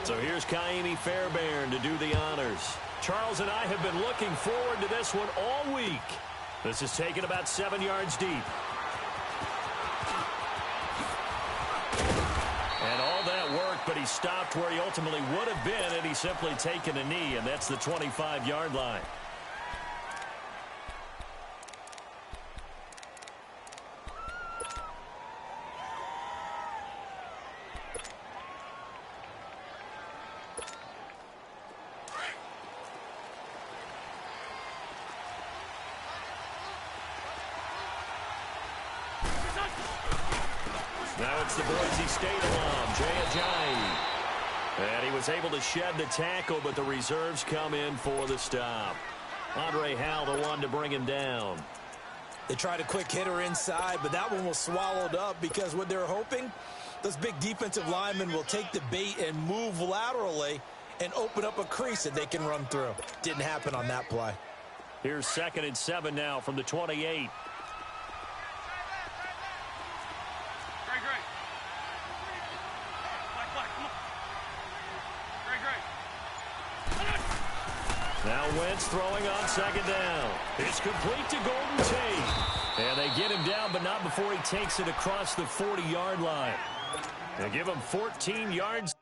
So here's Kaimi Fairbairn to do the honors. Charles and I have been looking forward to this one all week. This is taken about 7 yards deep. And all that work, but he stopped where he ultimately would have been had he simply taken a knee, and that's the 25-yard line. Now it's the Boise State alum, Jay Ajayi. And he was able to shed the tackle, but the reserves come in for the stop. Andre Howell, the one to bring him down. They tried a quick hitter inside, but that one was swallowed up because what they're hoping, those big defensive linemen will take the bait and move laterally and open up a crease that they can run through. Didn't happen on that play. Here's 2nd and 7 now from the 28. Now Wentz throwing on 2nd down. It's complete to Golden Tate. And they get him down, but not before he takes it across the 40-yard line. They give him 14 yards.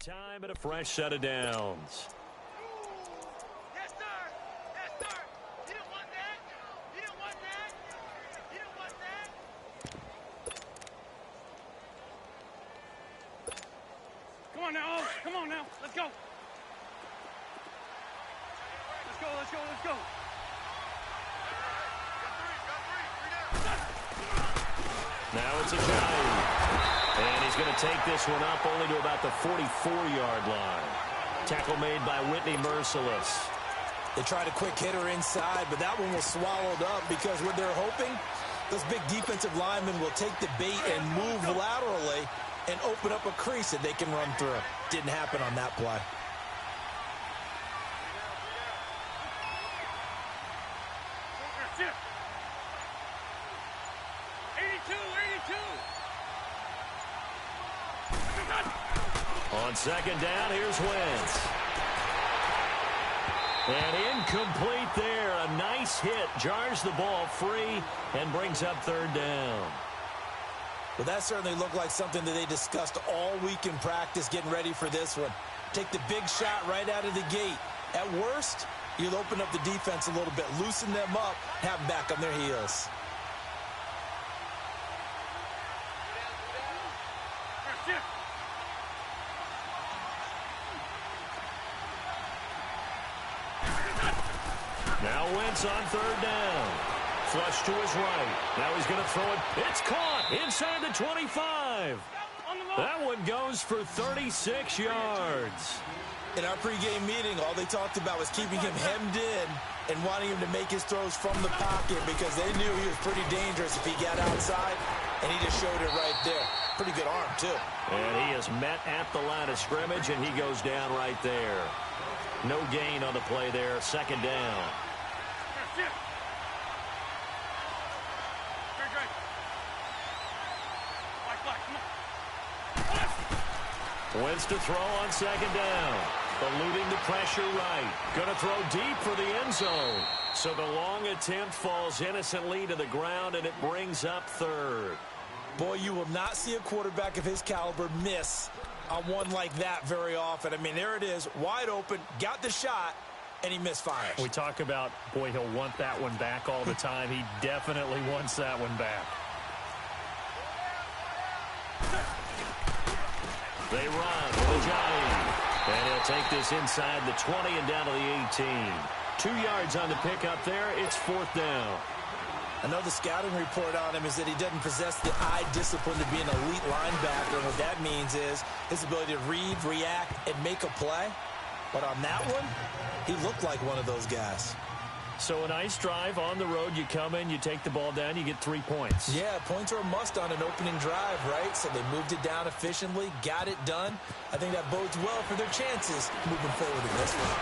Time and a fresh set of downs. Yes, sir. Yes, sir. You don't want that. You don't want that. You don't want that. Come on now. Come on now. Let's go. Let's go. Let's go. Let's go. Now it's Ajayi. And he's going to take this one up only to about the 44-yard line. Tackle made by Whitney Merciless. They tried a quick hitter inside, but that one was swallowed up because what they're hoping, those big defensive linemen will take the bait and move laterally and open up a crease that they can run through. Didn't happen on that play. On 2nd down, here's Wentz. And incomplete there. A nice hit. Jars the ball free and brings up 3rd down. Well, that certainly looked like something that they discussed all week in practice getting ready for this one. Take the big shot right out of the gate. At worst, you'll open up the defense a little bit, loosen them up, have them back on their heels. Now Wentz on 3rd down. Flush to his right. Now he's going to throw it. It's caught inside the 25. That one goes for 36 yards. In our pregame meeting, all they talked about was keeping him hemmed in and wanting him to make his throws from the pocket because they knew he was pretty dangerous if he got outside, and he just showed it right there. Pretty good arm, too. And he is met at the line of scrimmage, and he goes down right there. No gain on the play there. 2nd down. Wentz to throw on 2nd down. Eluding the pressure right. Going to throw deep for the end zone. So the long attempt falls innocently to the ground, and it brings up 3rd. Boy, you will not see a quarterback of his caliber miss on one like that very often. I mean, there it is, wide open, got the shot, and he misfires. We talk about, boy, he'll want that one back all the time. He definitely wants that one back. They run with Ajayi. And he'll take this inside the 20 and down to the 18. 2 yards on the pickup there. It's 4th down. I know the scouting report on him is that he doesn't possess the eye discipline to be an elite linebacker. And what that means is his ability to read, react, and make a play. But on that one, he looked like one of those guys. So a nice drive on the road. You come in, you take the ball down, you get 3 points. Yeah, points are a must on an opening drive, right? So they moved it down efficiently, got it done. I think that bodes well for their chances moving forward in this one.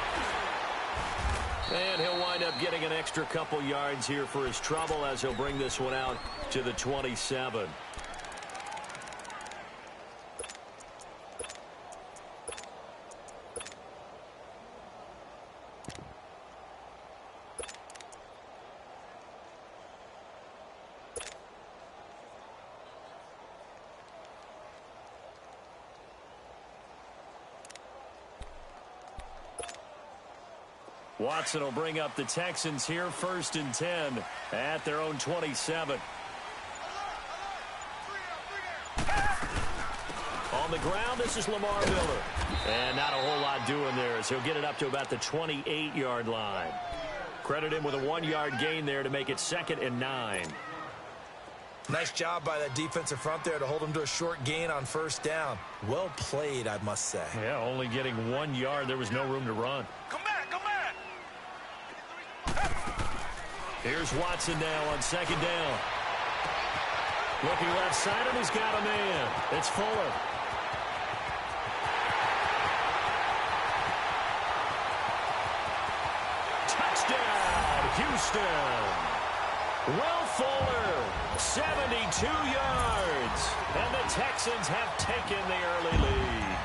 And he'll wind up getting an extra couple yards here for his trouble as he'll bring this one out to the 27. Watson will bring up the Texans here 1st and 10 at their own 27. On the ground, this is Lamar Miller. And not a whole lot doing there as he'll get it up to about the 28-yard line. Credit him with a 1-yard gain there to make it 2nd and 9. Nice job by that defensive front there to hold him to a short gain on 1st down. Well played, I must say. Yeah, only getting 1 yard. There was no room to run. Come back, come back. Here's Watson now on 2nd down. Looking left side, and he's got a man. It's Fuller. Touchdown, Houston. Will Fuller, 72 yards. And the Texans have taken the early lead.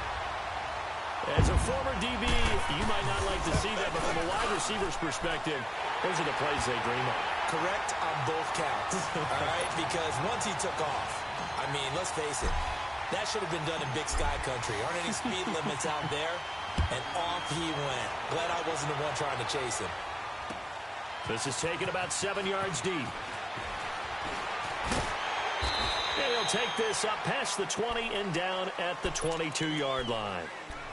As a former DB, you might not like to see that, but from a wide receiver's perspective, those are the plays they dream of. Correct on both counts, all right? Because once he took off, I mean, let's face it, that should have been done in Big Sky Country. Aren't any speed limits out there? And off he went. Glad I wasn't the one trying to chase him. This is taken about 7 yards deep. And he'll take this up past the 20 and down at the 22-yard line.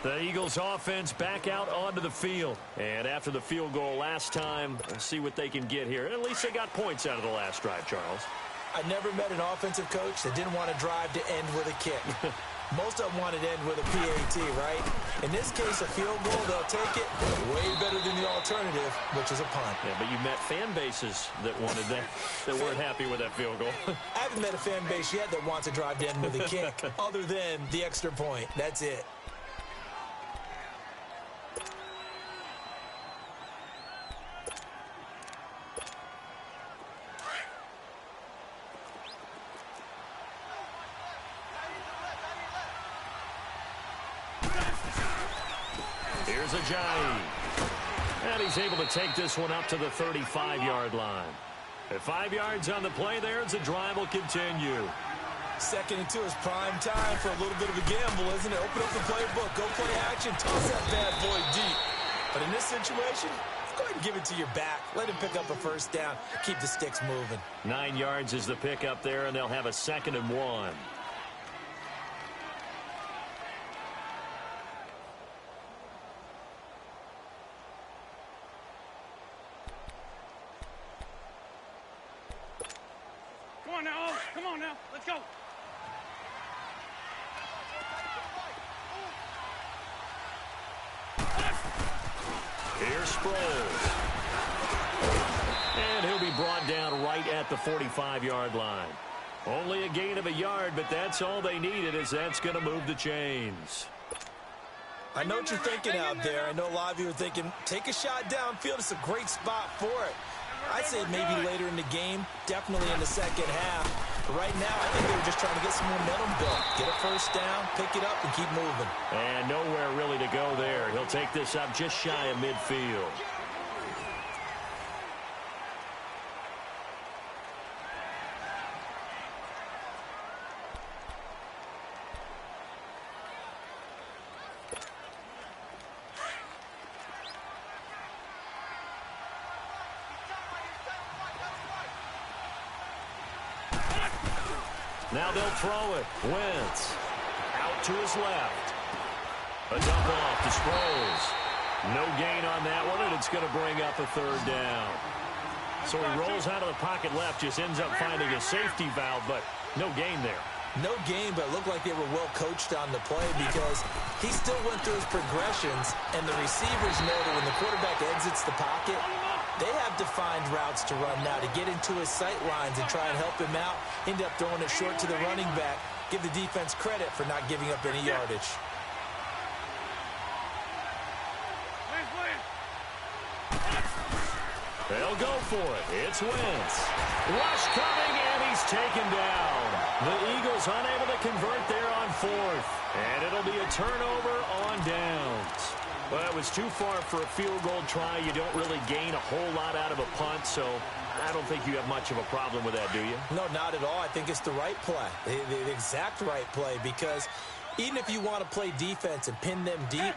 The Eagles offense back out onto the field. And after the field goal last time, let's see what they can get here. At least they got points out of the last drive, Charles. I never met an offensive coach that didn't want to drive to end with a kick. Most of them wanted to end with a PAT, right? In this case, a field goal, they'll take it way better than the alternative, which is a punt. Yeah, but you met fan bases that wanted that, that weren't happy with that field goal. I haven't met a fan base yet that wants to drive to end with a kick, other than the extra point. That's it. Here's Ajayi. And he's able to take this one up to the 35-yard line. At 5 yards on the play there, the drive will continue. 2nd and 2 is prime time for a little bit of a gamble, isn't it? Open up the playbook, go play action, toss that bad boy deep. But in this situation, go ahead and give it to your back. Let him pick up a 1st down. Keep the sticks moving. 9 yards is the pickup there, and they'll have a 2nd and 1. Come on now, let's go. Here's Sproles. And he'll be brought down right at the 45-yard line. Only a gain of a yard, but that's all they needed, as that's going to move the chains. I know what you're thinking out there. I know a lot of you are thinking, take a shot downfield. It's a great spot for it. I'd say maybe later in the game, definitely in the 2nd half. But right now, I think they were just trying to get some momentum built. Get a 1st down, pick it up, and keep moving. And nowhere really to go there. He'll take this up just shy of midfield. Now they'll throw it. Wentz out to his left. A dump off to Sproles. No gain on that one, and it's going to bring up a third down. So he rolls out of the pocket left, just ends up finding a safety valve, but no gain there. No gain, but it looked like they were well coached on the play because he still went through his progressions, and the receivers know that when the quarterback exits the pocket, they have defined routes to run now to get into his sight lines and try and help him out. End up throwing it short to the running back. Give the defense credit for not giving up any yardage. They'll go for it. It's Wentz. Rush coming, and he's taken down. The Eagles unable to convert there on fourth. And it'll be a turnover on downs. Well, it was too far for a field goal try. You don't really gain a whole lot out of a punt, so I don't think you have much of a problem with that, do you? No, not at all. I think it's the right play, the exact right play, because even if you want to play defense and pin them deep,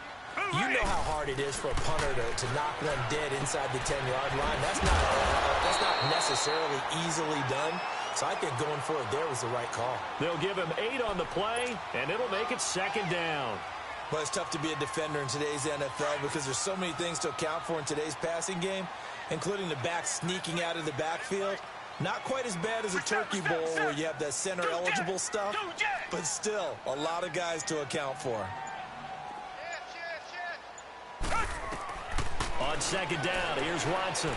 you know how hard it is for a punter to knock one dead inside the 10-yard line. That's not necessarily easily done. So I think going for it there was the right call. They'll give him 8 on the play, and it'll make it second down. Well, it's tough to be a defender in today's NFL because there's so many things to account for in today's passing game, including the back sneaking out of the backfield. Not quite as bad as a turkey bowl where you have that center-eligible stuff, but still a lot of guys to account for. On second down, here's Watson.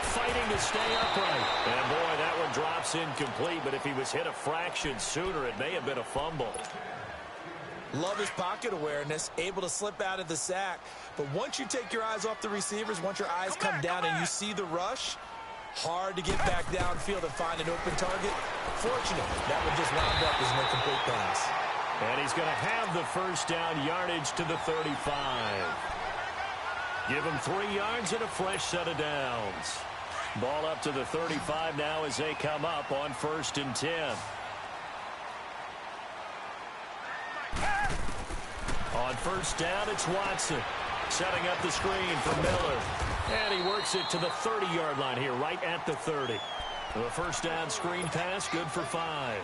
Fighting to stay upright. And, boy, that one drops incomplete, but if he was hit a fraction sooner, it may have been a fumble. Love his pocket awareness, able to slip out of the sack. But once you take your eyes off the receivers, once your eyes come down and you see the rush, hard to get back downfield and find an open target. Fortunate, that one just wound up as an incomplete pass. And he's going to have the first down, yardage to the 35. Give him 3 yards and a fresh set of downs. Ball up to the 35 now as they come up on 1st and 10. On first down, it's Watson. Setting up the screen for Miller. And he works it to the 30-yard line here, right at the 30. The first down screen pass, good for 5.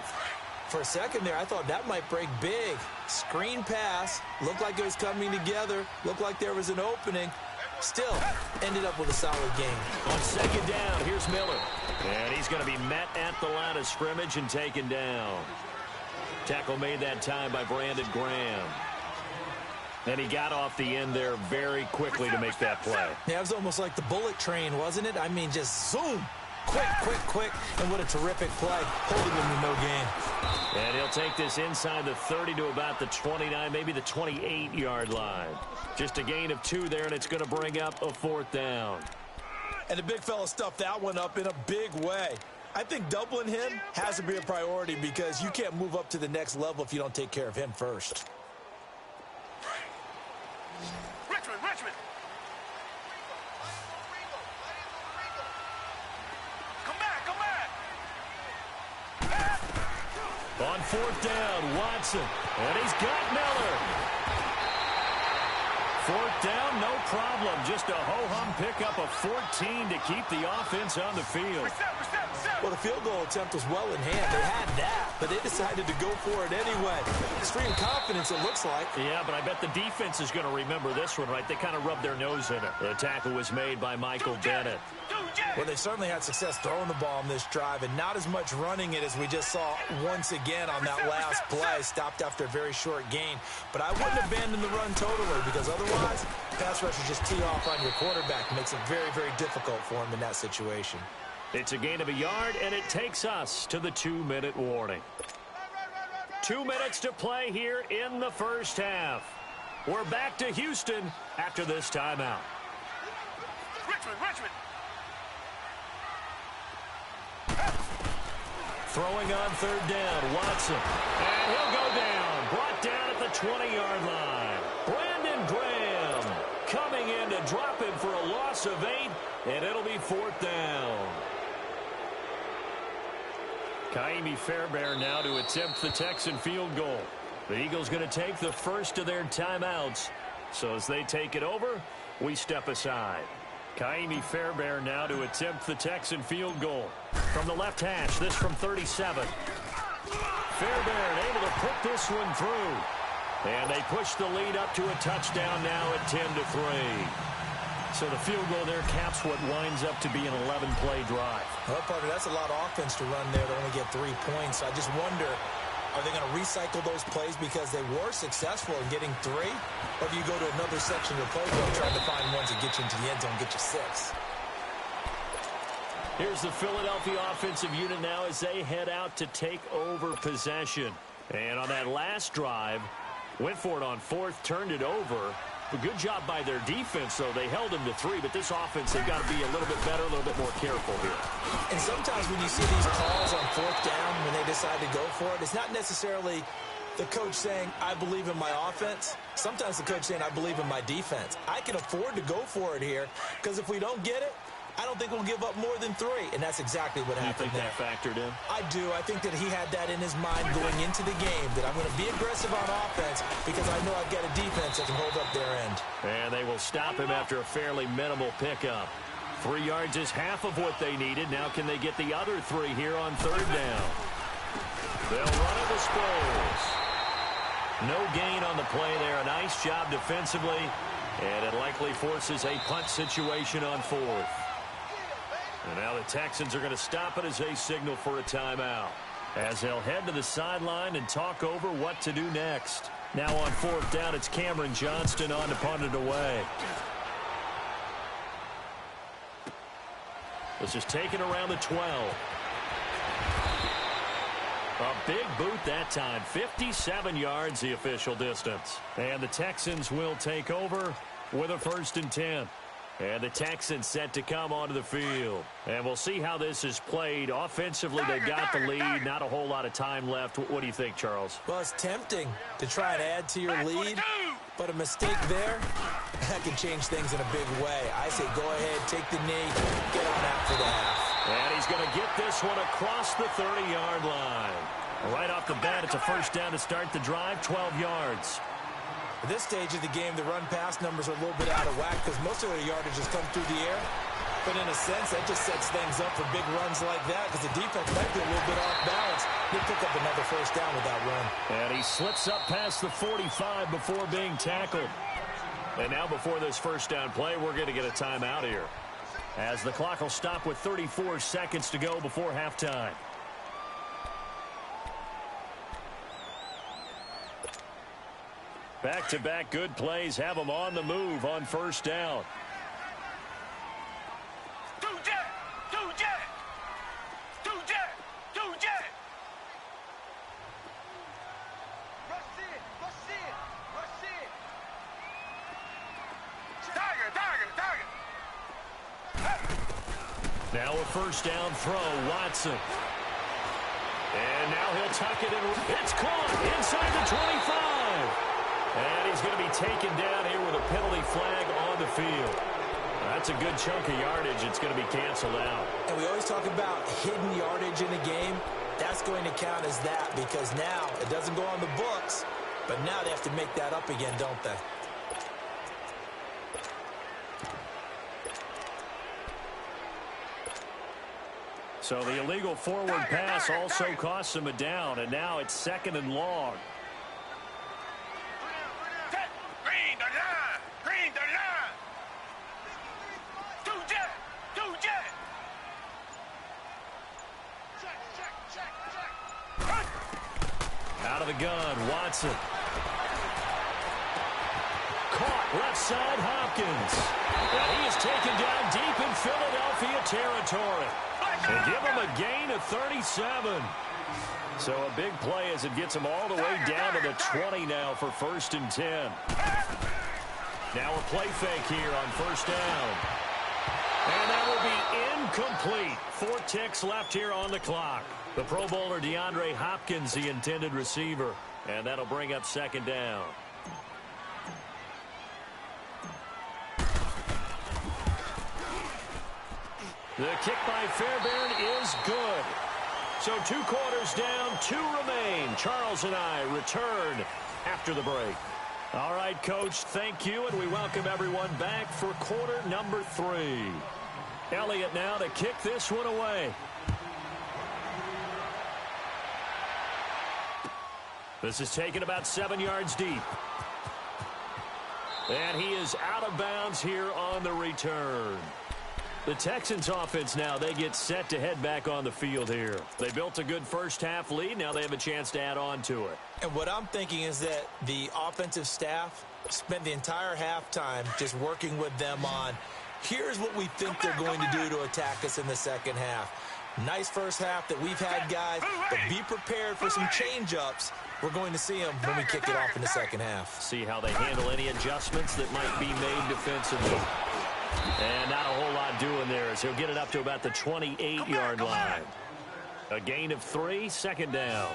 For a second there, I thought that might break big. Screen pass, looked like it was coming together, looked like there was an opening. Still, ended up with a solid game. On second down, here's Miller. And he's going to be met at the line of scrimmage and taken down. Tackle made that time by Brandon Graham. And he got off the end there very quickly to make that play. Yeah, it was almost like the bullet train, wasn't it? I mean, just zoom. Quick. And what a terrific play. Holding him to no gain. And he'll take this inside the 30 to about the 29, maybe the 28-yard line. Just a gain of 2 there, and it's going to bring up a 4th down. And the big fella stuffed that one up in a big way. I think doubling him has to be a priority because you can't move up to the next level if you don't take care of him first. Richmond. Come back. On 4th down, Watson. And he's got Miller. 4th down, no problem. Just a ho-hum pickup of 14 to keep the offense on the field. Well, the field goal attempt was well in hand. They had that, but they decided to go for it anyway. Extreme confidence, it looks like. Yeah, but I bet the defense is going to remember this one, right? They kind of rubbed their nose in it. The tackle was made by Michael Bennett. Well, they certainly had success throwing the ball in this drive and not as much running it as we just saw once again on that last play. Stopped after a very short gain. But I wouldn't abandon the run totally because otherwise, pass rushers just tee off on your quarterback. Makes it very, very difficult for him in that situation. It's a gain of a yard, and it takes us to the 2-minute warning. 2 minutes to play here in the first half. We're back to Houston after this timeout. Richmond. Throwing on 3rd down, Watson. And he'll go down. Brought down at the 20-yard line. Brandon Graham coming in to drop him for a loss of 8, and it'll be 4th down. Kaimi Fairbairn now to attempt the Texan field goal. The Eagles going to take the first of their timeouts. So as they take it over, we step aside. Kaimi Fairbairn now to attempt the Texan field goal. From the left hash, this from 37. Fairbairn able to put this one through. And they push the lead up to a touchdown now at 10-3. So the field goal there caps what winds up to be an 11-play drive. Well, partner, that's a lot of offense to run there to only get 3 points. I just wonder, are they going to recycle those plays because they were successful in getting 3? Or do you go to another section of the playbook trying to find ones that get you into the end zone and get you 6? Here's the Philadelphia offensive unit now as they head out to take over possession. And on that last drive, went for it on 4th, turned it over. A good job by their defense, though. They held them to 3, but this offense, they've got to be a little bit better, a little bit more careful here. And sometimes when you see these calls on 4th down, when they decide to go for it, it's not necessarily the coach saying, I believe in my offense. Sometimes the coach saying, I believe in my defense. I can afford to go for it here, because if we don't get it, I don't think we'll give up more than 3, and that's exactly what happened there. You think that factored in? I do. I think that he had that in his mind going into the game, that I'm going to be aggressive on offense because I know I've got a defense that can hold up their end. And they will stop him after a fairly minimal pickup. 3 yards is half of what they needed. Now can they get the other 3 here on 3rd down? They'll run it with Sproles. No gain on the play there. A nice job defensively, and it likely forces a punt situation on 4th. And now the Texans are going to stop it as they signal for a timeout, as they'll head to the sideline and talk over what to do next. Now on 4th down, it's Cameron Johnston on to punt it away. This is taken around the 12. A big boot that time. 57 yards the official distance. And the Texans will take over with a 1st and 10. And the Texans set to come onto the field. And we'll see how this is played. Offensively, they've got the lead. Not a whole lot of time left. What do you think, Charles? Well, it's tempting to try and add to your lead, but a mistake there, that can change things in a big way. I say go ahead, take the knee, get on out for the half. And he's going to get this one across the 30-yard line. Right off the bat, it's a 1st down to start the drive, 12 yards. At this stage of the game, the run-pass numbers are a little bit out of whack because most of their yardage has come through the air. But in a sense, that just sets things up for big runs like that because the defense might be a little bit off balance. They pick up another 1st down with that run. And he slips up past the 45 before being tackled. And now before this 1st down play, we're going to get a timeout here, as the clock will stop with 34 seconds to go before halftime. Back-to-back good plays have them on the move on 1st down. Now a 1st down throw, Watson. And now he'll tuck it in. It's caught inside the 25. And he's going to be taken down here with a penalty flag on the field. That's a good chunk of yardage. It's going to be canceled out. And we always talk about hidden yardage in a game. That's going to count as that because now it doesn't go on the books, but now they have to make that up again, don't they? So the illegal forward pass also costs him a down, and now it's 2nd and long. Out of the gun, Watson. Caught left side, Hopkins. And he is taken down deep in Philadelphia territory. And give him a gain of 37. So a big play as it gets him all the way down to the 20 now for 1st and 10. Now a play fake here on 1st down. And that will be incomplete. 4 ticks left here on the clock. The Pro Bowler DeAndre Hopkins, the intended receiver. And that'll bring up 2nd down. The kick by Fairbairn is good. So 2 quarters down, 2 remain. Charles and I return after the break. All right, Coach, thank you, and we welcome everyone back for quarter number 3. Elliott now to kick this one away. This is taken about 7 yards deep. And he is out of bounds here on the return. The Texans offense now, they get set to head back on the field here. They built a good first half lead. Now they have a chance to add on to it. And what I'm thinking is that the offensive staff spent the entire halftime just working with them on, here's what we think they're going to do to attack us in the second half. Nice first half that we've had, guys, but be prepared for some change-ups. We're going to see them when we kick it off in the second half. See how they handle any adjustments that might be made defensively. And not a whole lot doing there as he'll get it up to about the 28-yard line. A gain of 3, second down.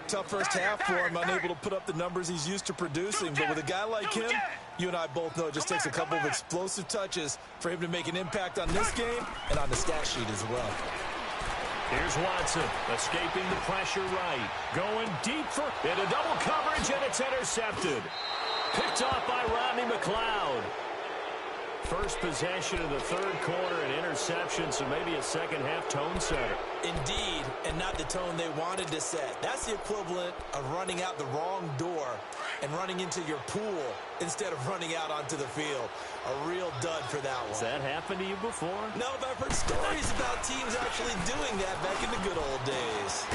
Tough first half for him, unable to put up the numbers he's used to producing. But with a guy like him, you and I both know it just takes a couple of explosive touches for him to make an impact on this game and on the stat sheet as well. Here's Watson, escaping the pressure right. Going deep into double coverage, and it's intercepted. Picked off by Rodney McLeod. First possession of the third quarter, an interception, so maybe a second-half tone setter. Indeed, and not the tone they wanted to set. That's the equivalent of running out the wrong door and running into your pool instead of running out onto the field. A real dud for that one. Has that happened to you before? No, but I've heard stories about teams actually doing that back in the good old days.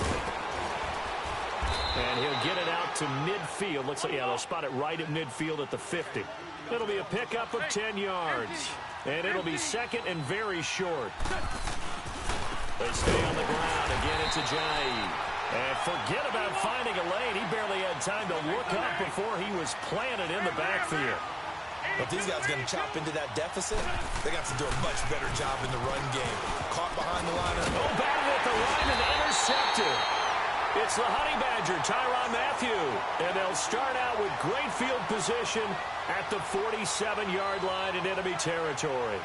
And he'll get it out to midfield. Looks like, yeah, they'll spot it right at midfield at the 50. It'll be a pickup of 10 yards. And it'll be second and very short. They stay on the ground. Again, it's Ajayi. And forget about finding a lane. He barely had time to look up before he was planted in the backfield. But these guys are going to chop into that deficit. They got to do a much better job in the run game. Caught behind the line. Oh, batted at the line and intercepted. It's the Honey Badger, Tyrann Mathieu. And they'll start out with great field position at the 47-yard line in enemy territory.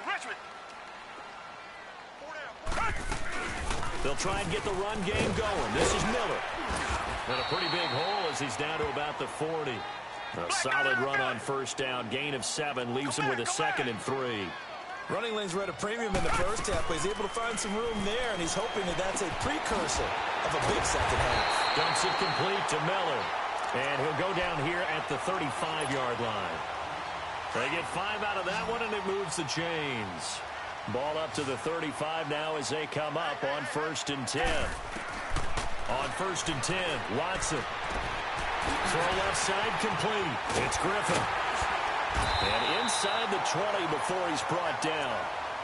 Richmond. They'll try and get the run game going. This is Miller. And a pretty big hole as he's down to about the 40. A solid run on first down. Gain of 7 leaves him with a second and 3. Running lanes were at a premium in the first half, but he's able to find some room there, and he's hoping that that's a precursor of a big second half. Dumps it complete to Miller. And he'll go down here at the 35-yard line. They get 5 out of that one, and it moves the chains. Ball up to the 35 now as they come up on 1st and 10. On 1st and 10, Watson. Throw left side complete. It's Griffin. And inside the 20 before he's brought down.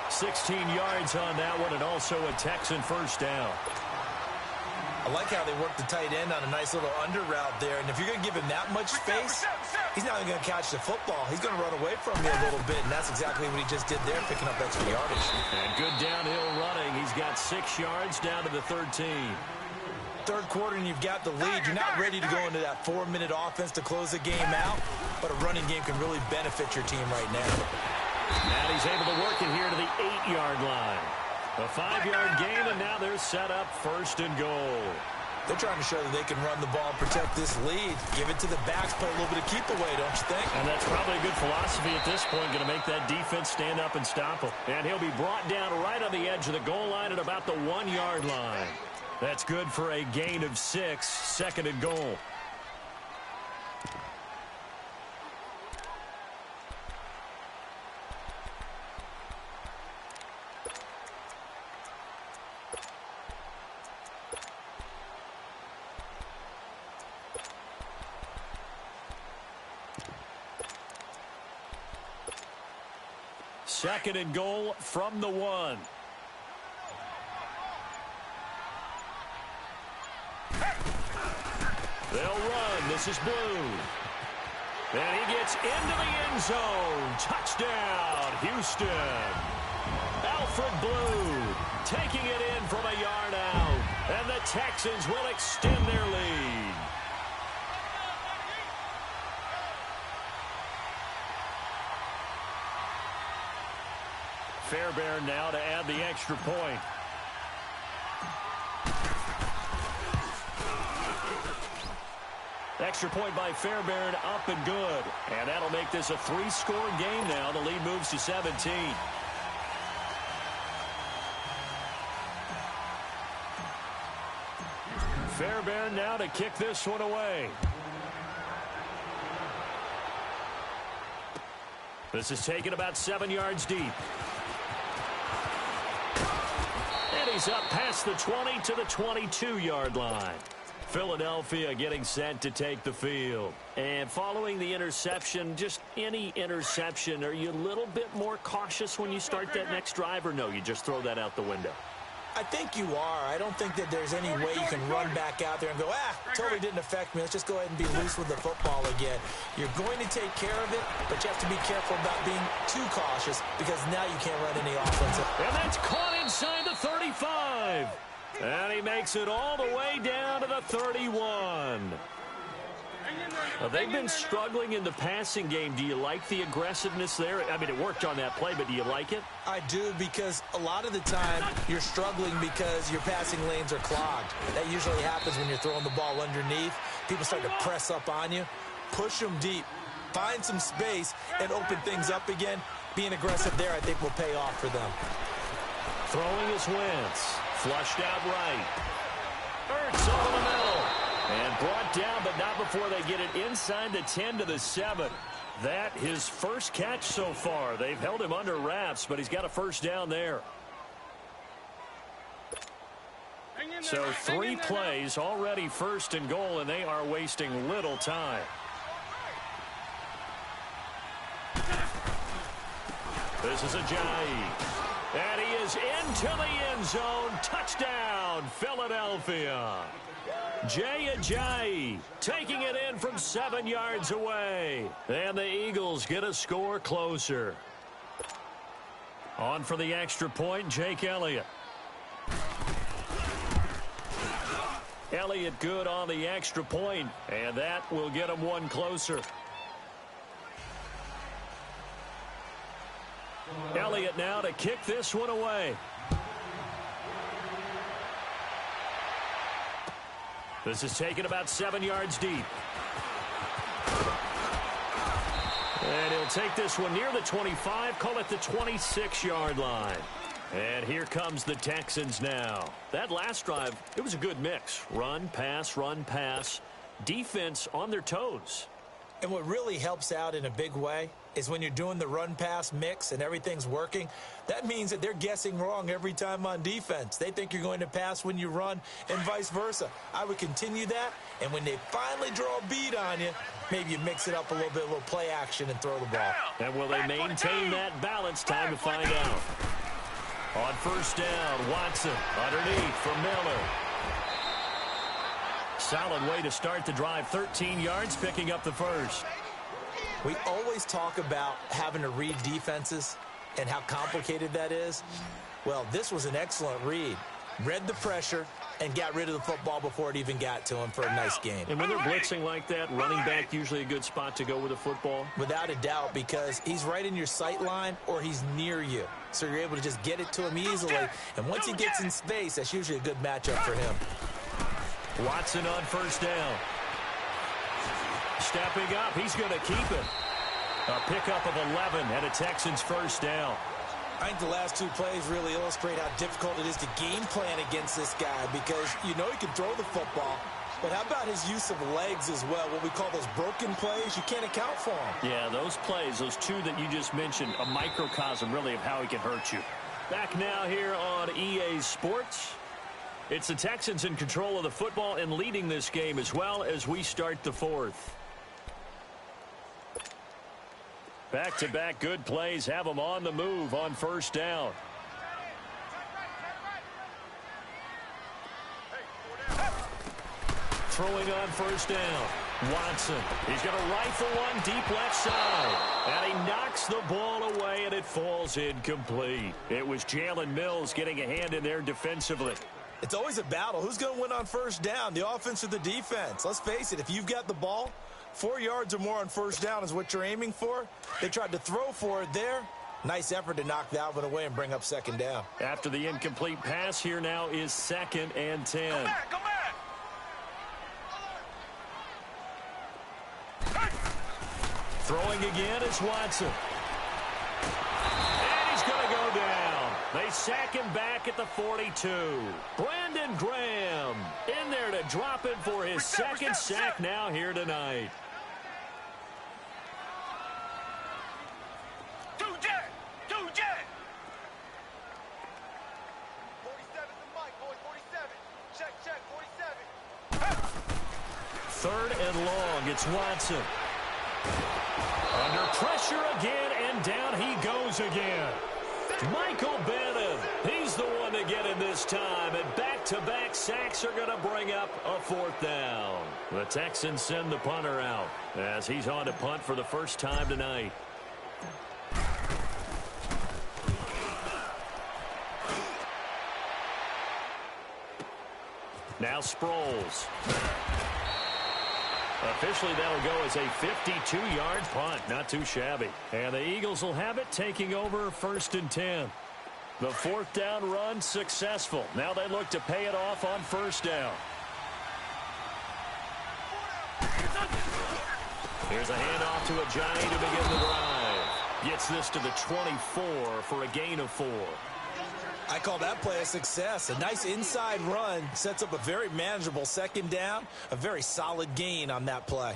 16 yards on that one, and also a Texan first down. I like how they work the tight end on a nice little under route there. And if you're going to give him that much space, he's not even going to catch the football. He's going to run away from you a little bit, and that's exactly what he just did there, picking up extra yardage. And good downhill running. He's got 6 yards down to the 13. Third quarter, and you've got the lead. You're not ready to go into that 4-minute offense to close the game out, but a running game can really benefit your team right now. And he's able to work it here to the 8-yard line. A 5-yard gain, and now they're set up 1st and goal. They're trying to show that they can run the ball and protect this lead. Give it to the backs, put a little bit of keep away, don't you think? And that's probably a good philosophy at this point, going to make that defense stand up and stop him. And he'll be brought down right on the edge of the goal line at about the 1-yard line. That's good for a gain of 6, 2nd and goal. Second and goal from the 1. They'll run. This is Blue. And he gets into the end zone. Touchdown, Houston. Alfred Blue taking it in from a yard out. And the Texans will extend their lead. Fairbairn now to add the extra point. Extra point by Fairbairn, up and good. And that'll make this a 3-score game now. The lead moves to 17. Fairbairn now to kick this one away. This is taken about 7 yards deep. And he's up past the 20 to the 22-yard line. Philadelphia getting set to take the field. And following the interception, just any interception, are you a little bit more cautious when you start that next drive, or no, you just throw that out the window? I think you are. I don't think that there's any way you can run back out there and go, totally didn't affect me. Let's just go ahead and be loose with the football again. You're going to take care of it, but you have to be careful about being too cautious because now you can't run any offense. And that's caught inside the 35. And he makes it all the way down to the 31. Well, they've been struggling in the passing game. Do you like the aggressiveness there? I mean, it worked on that play, but do you like it? I do, because a lot of the time you're struggling because your passing lanes are clogged. That usually happens when you're throwing the ball underneath. People start to press up on you. Push them deep. Find some space and open things up again. Being aggressive there, I think, will pay off for them. Throwing is Wentz. Flushed out right. Ertz over the middle. And brought down, but not before they get it inside the 10 to the 7. That his first catch so far. They've held him under wraps, but he's got a first down there. So 3 plays, already first and goal, and they are wasting little time. This is Ajayi. And he is into the end zone. Touchdown, Philadelphia. Jay Ajayi taking it in from 7 yards away. And the Eagles get a score closer. On for the extra point, Jake Elliott. Elliott good on the extra point, and that will get him one closer. Elliott now to kick this one away. This is taken about 7 yards deep. And he'll take this one near the 25, call it the 26-yard line. And here comes the Texans now. That last drive, it was a good mix. Run, pass, defense on their toes. And what really helps out in a big way is when you're doing the run-pass mix and everything's working, that means that they're guessing wrong every time on defense. They think you're going to pass when you run and vice versa. I would continue that, and when they finally draw a bead on you, maybe you mix it up a little bit, a little play action, and throw the ball. And will they maintain that balance? Time to find out. On first down, Watson underneath for Miller. Solid way to start the drive. 13 yards, picking up the first. We always talk about having to read defenses and how complicated that is. Well, this was an excellent read. Read the pressure and got rid of the football before it even got to him for a nice game. And when they're blitzing like that, running back usually a good spot to go with the football? Without a doubt, because he's right in your sight line or he's near you. So you're able to just get it to him easily. And once he gets in space, that's usually a good matchup for him. Watson on first down. Stepping up, he's going to keep it. A pickup of 11 and a Texans first down. I think the last 2 plays really illustrate how difficult it is to game plan against this guy because you know he can throw the football, but how about his use of legs as well? What we call those broken plays, you can't account for them. Yeah, those plays, those 2 that you just mentioned, a microcosm really of how he can hurt you. Back now here on EA Sports. It's the Texans in control of the football and leading this game as well as we start the 4th. Back-to-back good plays have them on the move on first down. Throwing on first down. Watson. He's going to rifle one deep left side. And he knocks the ball away, and it falls incomplete. It was Jalen Mills getting a hand in there defensively. It's always a battle. Who's going to win on first down, the offense or the defense? Let's face it, if you've got the ball, 4 yards or more on first down is what you're aiming for. They tried to throw for it there. Nice effort to knock that one away and bring up second down. After the incomplete pass, here now is 2nd and 10. Come back. Throwing again is Watson. And he's going to go down. They sack him back at the 42. Brandon Graham in there to drop it for his second sack now here tonight. Two jet! 47 to Mike, boys, 47. Check, 47. Third and long, it's Watson. Under pressure again, and down he goes again. Michael Bannon, he's the one to get in this time, and back-to-back sacks are going to bring up a fourth down. The Texans send the punter out as he's on to punt for the first time tonight. Now Sproles. Officially, that'll go as a 52-yard punt. Not too shabby. And the Eagles will have it, taking over 1st and 10. The fourth down run successful. Now they look to pay it off on 1st down. Here's a handoff to Ajayi to begin the drive. Gets this to the 24 for a gain of 4. I call that play a success. A nice inside run sets up a very manageable 2nd down. A very solid gain on that play.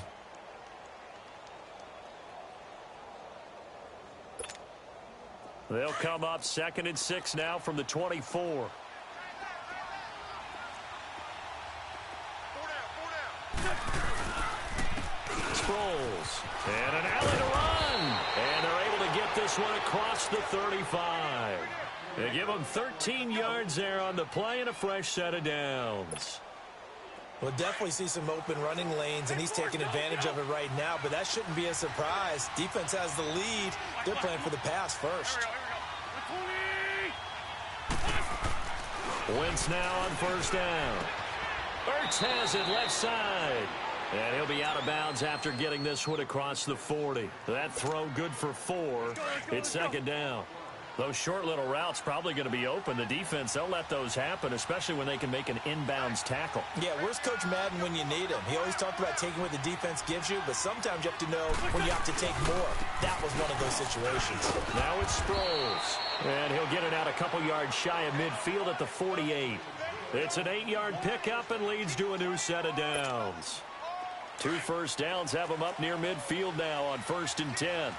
They'll come up 2nd and 6 now from the 24. Sproles. And an alley to run. And they're able to get this one across the 35. They give him 13 yards there on the play and a fresh set of downs. We'll definitely see some open running lanes, and he's taking advantage of it right now, but that shouldn't be a surprise. Defense has the lead. They're playing for the pass first. Wentz now on 1st down. Ertz has it left side. And he'll be out of bounds after getting this one across the 40. That throw good for 4. It's 2nd down. Those short little routes probably going to be open. The defense, they'll let those happen, especially when they can make an inbounds tackle. Yeah, where's Coach Madden when you need him? He always talked about taking what the defense gives you, but sometimes you have to know when you have to take more. That was one of those situations. Now it's Sproles. And he'll get it out a couple yards shy of midfield at the 48. It's an 8-yard pickup and leads to a new set of downs. 2 first downs have them up near midfield now on 1st and 10.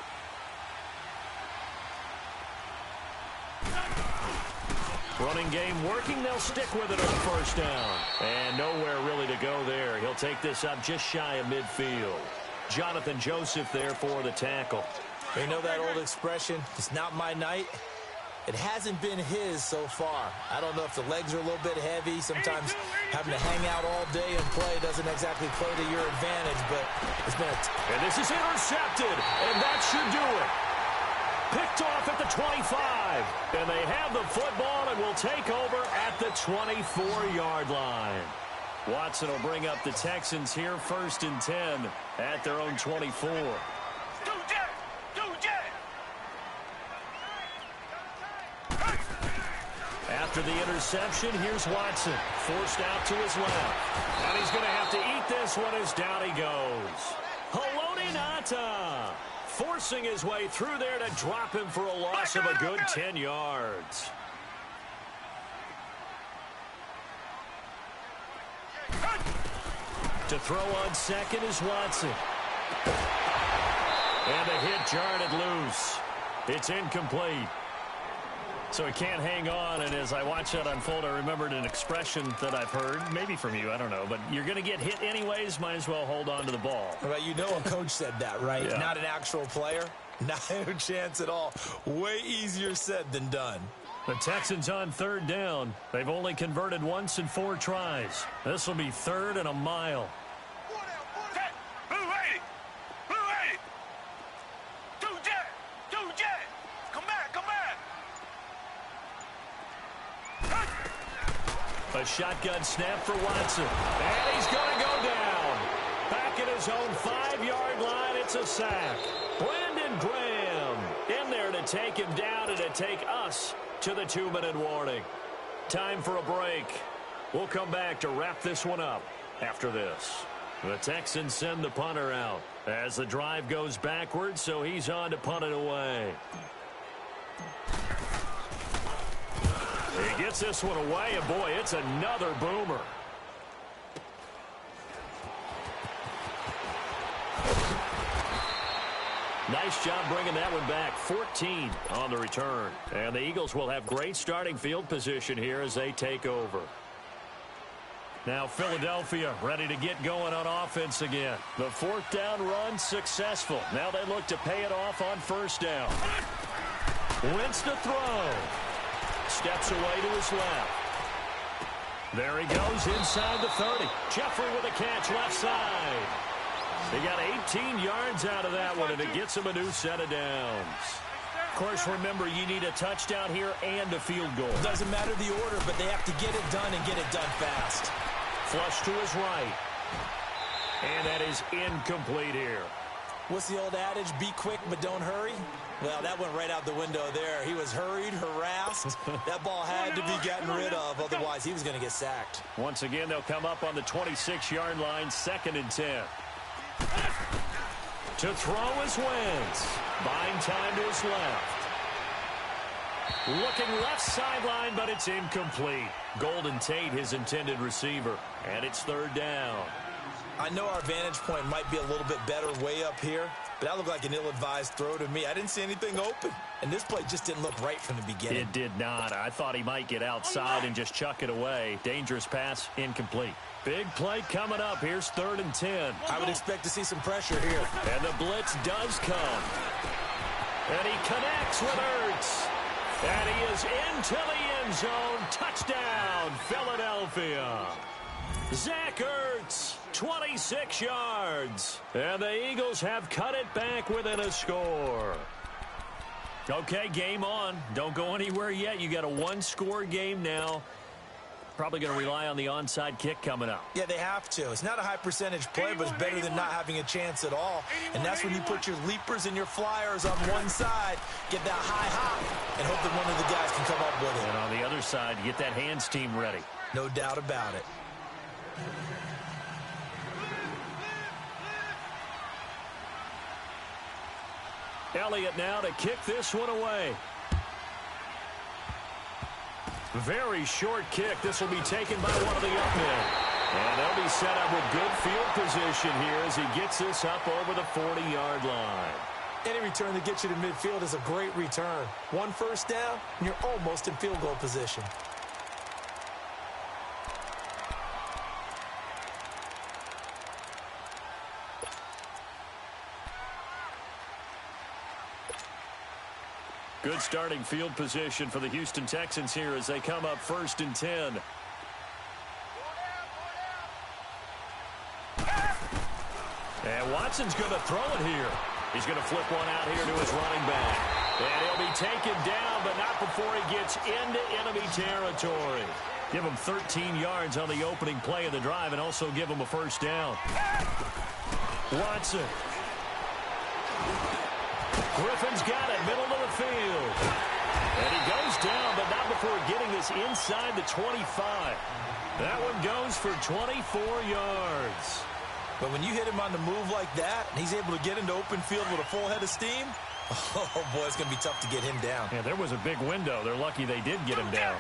Running game working. They'll stick with it on 1st down. And nowhere really to go there. He'll take this up just shy of midfield. Jonathan Joseph there for the tackle. You know that old expression, it's not my night? It hasn't been his so far. I don't know if the legs are a little bit heavy. Sometimes having to hang out all day and play doesn't exactly play to your advantage, but it's been And this is intercepted, and that should do it. Picked off at the 25, and they have the football and will take over at the 24-yard line. Watson will bring up the Texans here 1st and 10 at their own 24. After the interception, here's Watson. Forced out to his left. And he's going to have to eat this one as down he goes. Haloti Ngata forcing his way through there to drop him for a loss of a good 10 yards. To throw on 2nd is Watson. And a hit jarred it loose. It's incomplete. So he can't hang on, and as I watch that unfold, I remembered an expression that I've heard, maybe from you, I don't know, but you're going to get hit anyways, might as well hold on to the ball. Well, you know a coach said that, right? Yeah. Not an actual player. Not a chance at all. Way easier said than done. The Texans on 3rd down. They've only converted once in 4 tries. This will be 3rd and a mile. A shotgun snap for Watson. And he's going to go down. Back at his own 5-yard line, it's a sack. Brandon Graham in there to take him down and to take us to the 2-minute warning. Time for a break. We'll come back to wrap this one up after this. The Texans send the punter out as the drive goes backwards, so he's on to punt it away. He gets this one away, and boy, it's another boomer. Nice job bringing that one back. 14 on the return. And the Eagles will have great starting field position here as they take over. Now Philadelphia ready to get going on offense again. The fourth down run successful. Now they look to pay it off on first down. Wentz to throw. Steps away to his left. There he goes inside the 30. Jeffrey with a catch left side. They got 18 yards out of that one, and it gets him a new set of downs. Of course, remember, you need a touchdown here and a field goal. Doesn't matter the order, but they have to get it done and get it done fast. Flush to his right. And that is incomplete here. What's the old adage? Be quick, but don't hurry? Well, that went right out the window there. He was hurried, harassed. That ball had to be gotten rid of, otherwise he was going to get sacked. Once again, they'll come up on the 26-yard line, 2nd and 10. To throw is Wentz. Buying time to his left. Looking left sideline, but it's incomplete. Golden Tate, his intended receiver. And it's 3rd down. I know our vantage point might be a little bit better way up here, but that looked like an ill-advised throw to me. I didn't see anything open, and this play just didn't look right from the beginning. It did not. I thought he might get outside and just chuck it away. Dangerous pass, incomplete. Big play coming up. Here's 3rd and 10. I would expect to see some pressure here. And the blitz does come. And he connects with Ertz. And he is into the end zone. Touchdown, Philadelphia. Zach Ertz, 26 yards. And the Eagles have cut it back within a score. Okay, game on. Don't go anywhere yet. You got a one-score game now. Probably going to rely on the onside kick coming up. Yeah, they have to. It's not a high-percentage play, but it's better than not having a chance at all. And that's when you put your leapers and your flyers on one side, get that high hop, and hope that one of the guys can come up with it. And on the other side, get that hands team ready. No doubt about it. Elliott now to kick this one away. Very short kick. This will be taken by one of the up men. And they'll be set up with good field position here as he gets this up over the 40-yard line. Any return that gets you to midfield is a great return. One first down, and you're almost in field goal position. Good starting field position for the Houston Texans here as they come up 1st and 10. And Watson's going to throw it here. He's going to flip one out here to his running back. And he'll be taken down, but not before he gets into enemy territory. Give him 13 yards on the opening play of the drive and also give him a first down. Watson. Griffin's got it, middle of the field. And he goes down, but not before getting this inside the 25. That one goes for 24 yards. But when you hit him on the move like that, and he's able to get into open field with a full head of steam, oh, boy, it's going to be tough to get him down. Yeah, there was a big window. They're lucky they did get him down.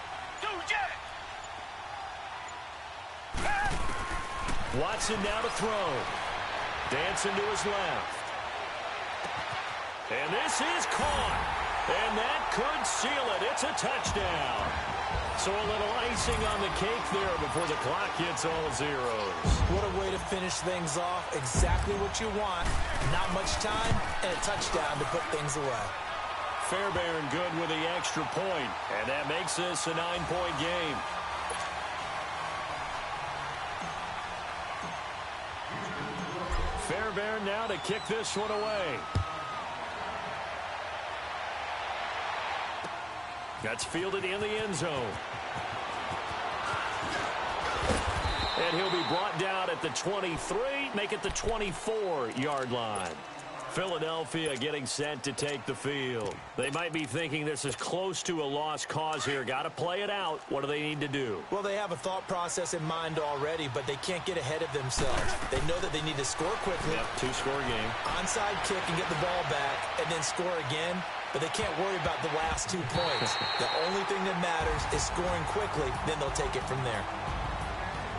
Watson now to throw. Dancing to his left. And this is caught. And that could seal it. It's a touchdown. So a little icing on the cake there before the clock hits all zeros. What a way to finish things off. Exactly what you want. Not much time and a touchdown to put things away. Fairbairn good with the extra point. And that makes this a 9-point game. Fairbairn now to kick this one away. That's fielded in the end zone. And he'll be brought down at the 23, make it the 24-yard line. Philadelphia getting set to take the field. They might be thinking this is close to a lost cause here. Got to play it out. What do they need to do? Well, they have a thought process in mind already, but they can't get ahead of themselves. They know that they need to score quickly. Yep, two-score game. Onside kick and get the ball back and then score again, but they can't worry about the last 2 points. The only thing that matters is scoring quickly, then they'll take it from there.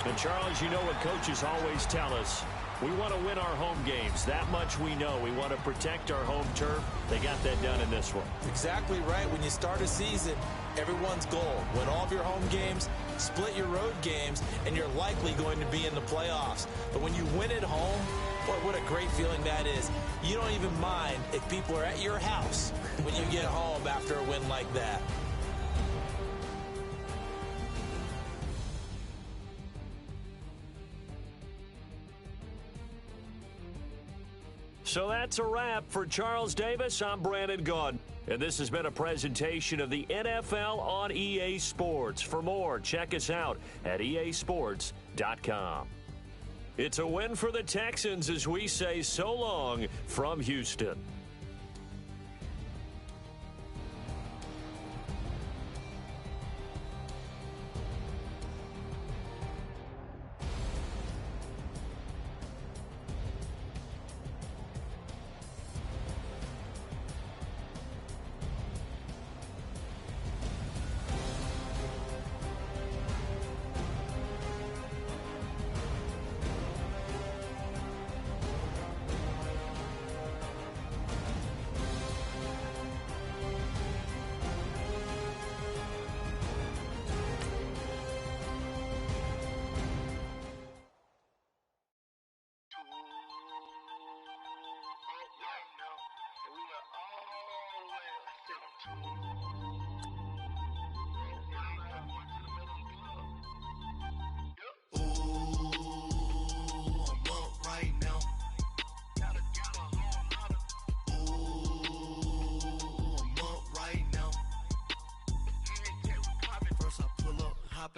And, Charles, you know what coaches always tell us. We want to win our home games. That much we know. We want to protect our home turf. They got that done in this one. Exactly right. When you start a season, everyone's goal: win all of your home games, split your road games, and you're likely going to be in the playoffs. But when you win at home, boy, what a great feeling that is. You don't even mind if people are at your house when you get home after a win like that. So that's a wrap for Charles Davis. I'm Brandon Gaudin. And this has been a presentation of the NFL on EA Sports. For more, check us out at easports.com. It's a win for the Texans as we say so long from Houston.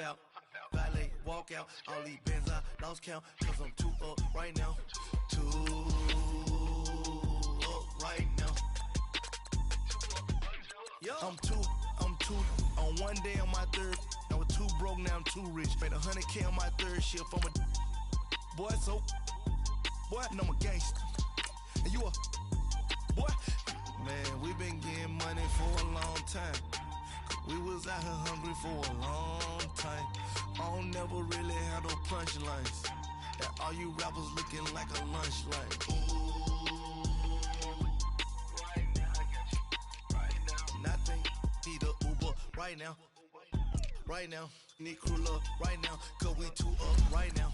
Out, valet, walk out, all these bands I lost count, cause I'm too up right now, too up right now. I'm two, on one day on my third, I was too broke, now I'm too rich, made 100K on my third shift, I'm a boy, so, boy, and I'm a gangster, and you a, boy, man, we been getting money for a long time. We was out here hungry for a long time. I don't never really have no punchlines. And all you rappers looking like a lunch line. Ooh, right now, I got you. Right now. Nothing, need a Uber right now. Right now, need crew love right now. Cause we too up right now.